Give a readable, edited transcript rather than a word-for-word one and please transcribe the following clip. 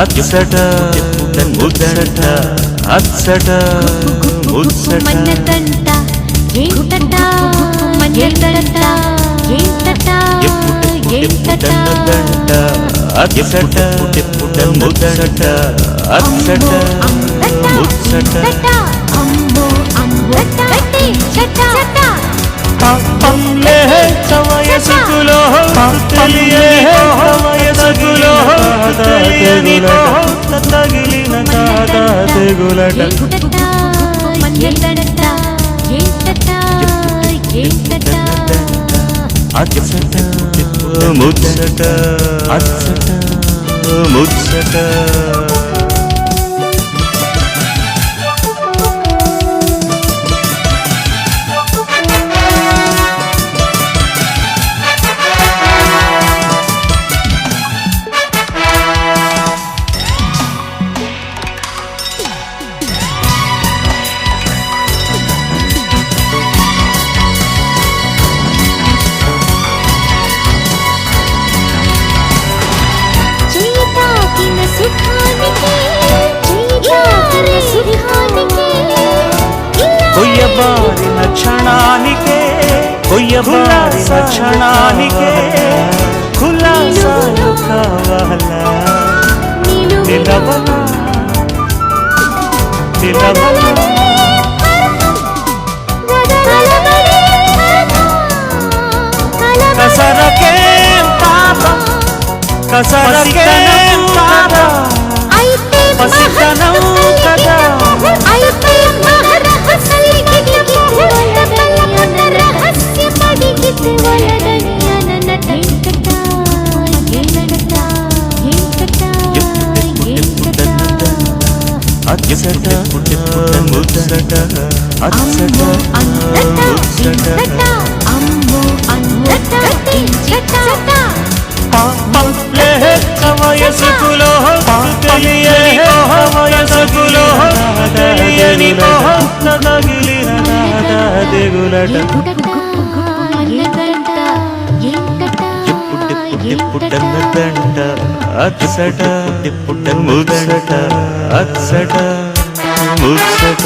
అచ్చట ముచ్చట అచ్చట ముచ్చట మన్నతంట ఏంటట మన్నతంట ఏంటట ఏంటట అచ్చట ముచ్చట అచ్చట ముచ్చట అమ్మో అమ్మటి చట చట పల్లె సమయసుకులో తెలియే సమయసుకులో తెలియని తగిలిన తాత తెగులట మన్నతంట ఏంటట ఏంటట అచ్చట ముచ్చట అచ్చట ముచ్చట కొయ్యబారిన క్షణానికే కొయ్యబారిన క్షణానికే కులాసాలు కావాలా నిలవలా నిలవలా కసరకేం పాపం కసరకేం పాపం పసితనం కదా అచ్చట ముచ్చట అచ్చట ముచ్చట అమ్మో అన్నటి చట పల్లె సమయసుకులో తెలియే సమయసుకులో తెలియని తగిలిన తెగులట పుట్టన్నదంట అచ్చట ముచ్చట అచ్చట ముచ్చట